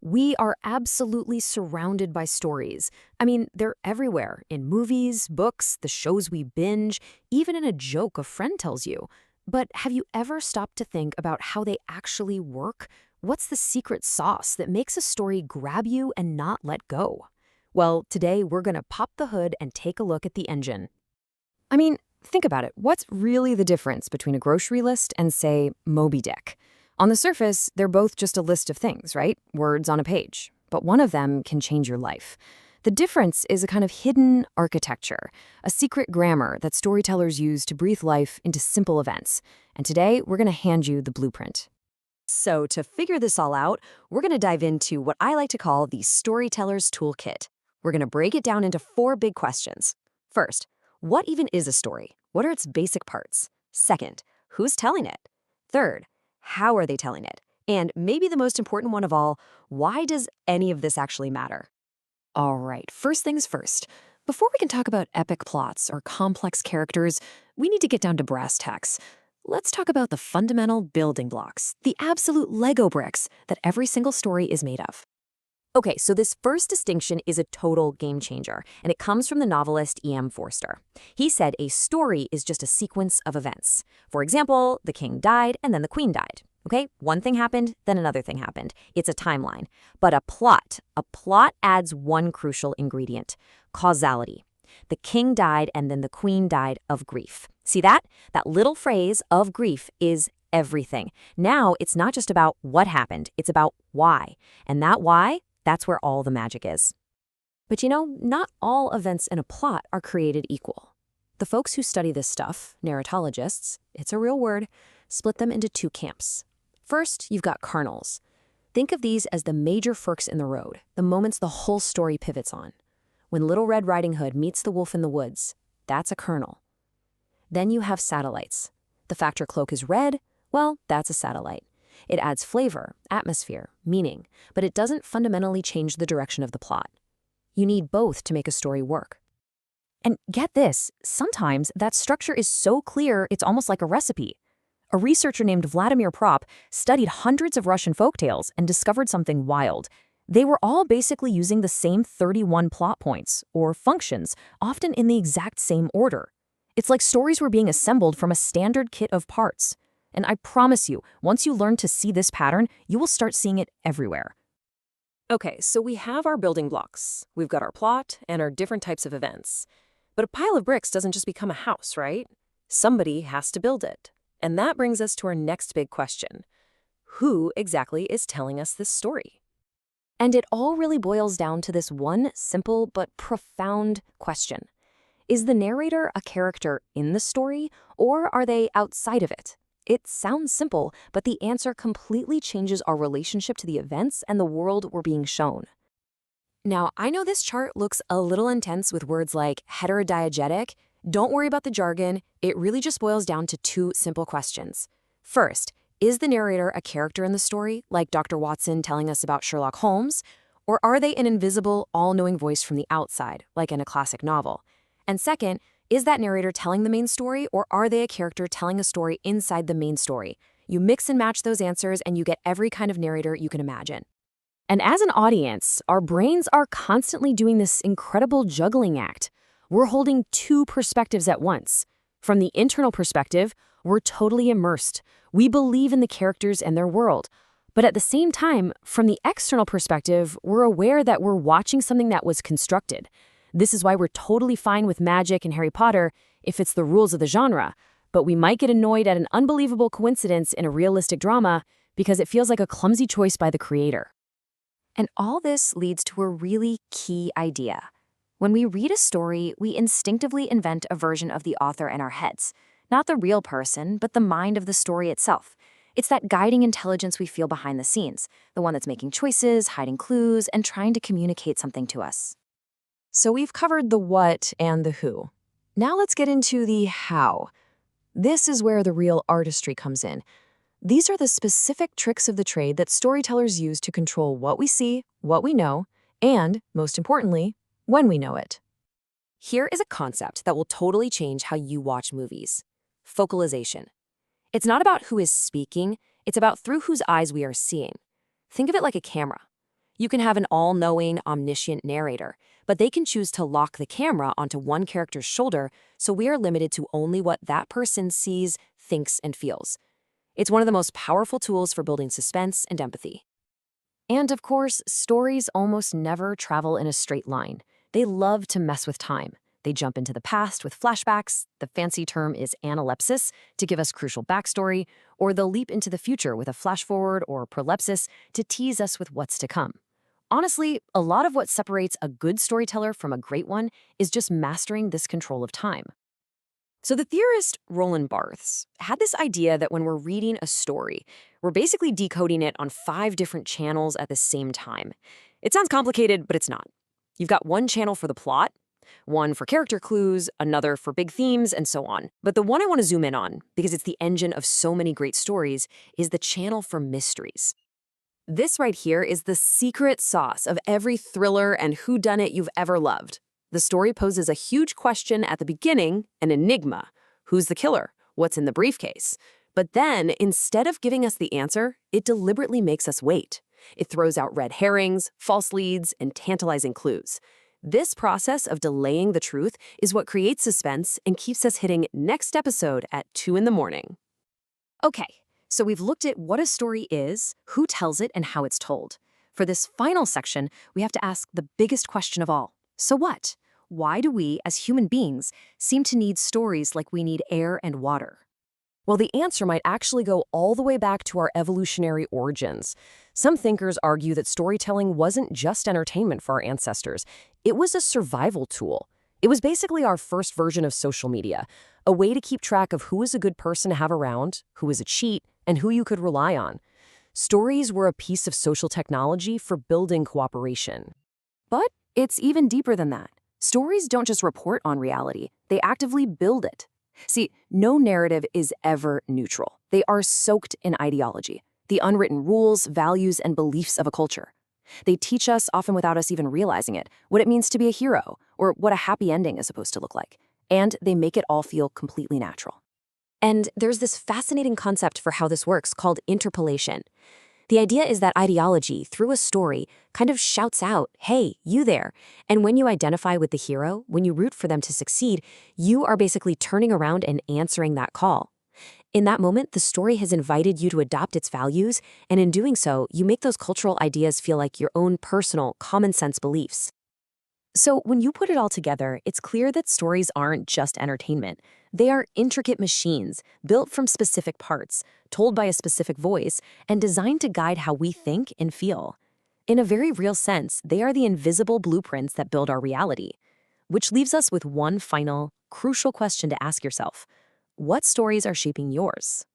We are absolutely surrounded by stories. I mean, they're everywhere in movies, books, the shows we binge, even in a joke a friend tells you. But have you ever stopped to think about how they actually work? What's the secret sauce that makes a story grab you and not let go? Well, today we're going to pop the hood and take a look at the engine. I mean, think about it. What's really the difference between a grocery list and, say, Moby Dick? On the surface, they're both just a list of things, right? Words on a page. But one of them can change your life. The difference is a kind of hidden architecture, a secret grammar that storytellers use to breathe life into simple events. And today, we're going to hand you the blueprint. So to figure this all out, we're going to dive into what I like to call the Storyteller's Toolkit. We're going to break it down into 4 big questions. First, what even is a story? What are its basic parts? Second, who's telling it? Third, how are they telling it? And maybe the most important one of all, why does any of this actually matter? All right, first things first. Before we can talk about epic plots or complex characters, we need to get down to brass tacks. Let's talk about the fundamental building blocks, the absolute Lego bricks that every single story is made of. Okay, so this first distinction is a total game changer, and it comes from the novelist E.M. Forster. He said a story is just a sequence of events. For example, the king died and then the queen died. Okay, one thing happened, then another thing happened. It's a timeline. But a plot adds one crucial ingredient: causality. The king died and then the queen died of grief. See that? That little phrase, of grief, is everything. Now it's not just about what happened, it's about why. And that why, that's where all the magic is. But you know, not all events in a plot are created equal. The folks who study this stuff, narratologists, it's a real word, split them into 2 camps. First, you've got kernels. Think of these as the major forks in the road, the moments the whole story pivots on. When Little Red Riding Hood meets the wolf in the woods, that's a kernel. Then you have satellites. The fact her cloak is red, well, that's a satellite. It adds flavor, atmosphere, meaning, but it doesn't fundamentally change the direction of the plot. You need both to make a story work. And get this, sometimes that structure is so clear it's almost like a recipe. A researcher named Vladimir Prop studied hundreds of Russian folktales and discovered something wild. They were all basically using the same 31 plot points, or functions, often in the exact same order. It's like stories were being assembled from a standard kit of parts. And I promise you, once you learn to see this pattern, you will start seeing it everywhere. Okay, so we have our building blocks. We've got our plot and our different types of events. But a pile of bricks doesn't just become a house, right? Somebody has to build it. And that brings us to our next big question. Who exactly is telling us this story? And it all really boils down to this one simple but profound question. Is the narrator a character in the story, or are they outside of it? It sounds simple, but the answer completely changes our relationship to the events and the world we're being shown. Now, I know this chart looks a little intense with words like heterodiegetic. Don't worry about the jargon. It really just boils down to 2 simple questions. First, is the narrator a character in the story, like Dr. Watson telling us about Sherlock Holmes? Or are they an invisible, all-knowing voice from the outside, like in a classic novel? And second, is that narrator telling the main story, or are they a character telling a story inside the main story? You mix and match those answers, and you get every kind of narrator you can imagine. And as an audience, our brains are constantly doing this incredible juggling act. We're holding 2 perspectives at once. From the internal perspective, we're totally immersed. We believe in the characters and their world. But at the same time, from the external perspective, we're aware that we're watching something that was constructed. This is why we're totally fine with magic and Harry Potter if it's the rules of the genre, but we might get annoyed at an unbelievable coincidence in a realistic drama because it feels like a clumsy choice by the creator. And all this leads to a really key idea. When we read a story, we instinctively invent a version of the author in our heads, not the real person, but the mind of the story itself. It's that guiding intelligence we feel behind the scenes, the one that's making choices, hiding clues, and trying to communicate something to us. So we've covered the what and the who. Now let's get into the how. This is where the real artistry comes in. These are the specific tricks of the trade that storytellers use to control what we see, what we know, and, most importantly, when we know it. Here is a concept that will totally change how you watch movies. Focalization. It's not about who is speaking, it's about through whose eyes we are seeing. Think of it like a camera. You can have an all-knowing, omniscient narrator, but they can choose to lock the camera onto one character's shoulder, so we are limited to only what that person sees, thinks, and feels. It's one of the most powerful tools for building suspense and empathy. And of course, stories almost never travel in a straight line. They love to mess with time. They jump into the past with flashbacks, the fancy term is analepsis, to give us crucial backstory, or they'll leap into the future with a flash forward or prolepsis to tease us with what's to come. Honestly, a lot of what separates a good storyteller from a great one is just mastering this control of time. So the theorist Roland Barthes had this idea that when we're reading a story, we're basically decoding it on 5 different channels at the same time. It sounds complicated, but it's not. You've got one channel for the plot, one for character clues, another for big themes, and so on. But the one I want to zoom in on, because it's the engine of so many great stories, is the channel for mysteries. This right here is the secret sauce of every thriller and whodunit you've ever loved. The story poses a huge question at the beginning, an enigma. Who's the killer? What's in the briefcase? But then, instead of giving us the answer, it deliberately makes us wait. It throws out red herrings, false leads, and tantalizing clues. This process of delaying the truth is what creates suspense and keeps us hitting next episode at 2 in the morning. Okay, so we've looked at what a story is, who tells it, and how it's told. For this final section, we have to ask the biggest question of all. So what? Why do we, as human beings, seem to need stories like we need air and water? Well, the answer might actually go all the way back to our evolutionary origins. Some thinkers argue that storytelling wasn't just entertainment for our ancestors. It was a survival tool. It was basically our first version of social media, a way to keep track of who is a good person to have around, who is a cheat, and who you could rely on. Stories were a piece of social technology for building cooperation. But it's even deeper than that. Stories don't just report on reality, they actively build it. See, no narrative is ever neutral. They are soaked in ideology, the unwritten rules, values, and beliefs of a culture. They teach us, often without us even realizing it, what it means to be a hero, or what a happy ending is supposed to look like. And they make it all feel completely natural. And there's this fascinating concept for how this works called interpolation. The idea is that ideology, through a story, kind of shouts out, hey, you there. And when you identify with the hero, when you root for them to succeed, you are basically turning around and answering that call. In that moment, the story has invited you to adopt its values, and in doing so, you make those cultural ideas feel like your own personal, common-sense beliefs. So when you put it all together, it's clear that stories aren't just entertainment. They are intricate machines, built from specific parts, told by a specific voice, and designed to guide how we think and feel. In a very real sense, they are the invisible blueprints that build our reality. Which leaves us with one final, crucial question to ask yourself. What stories are shaping yours?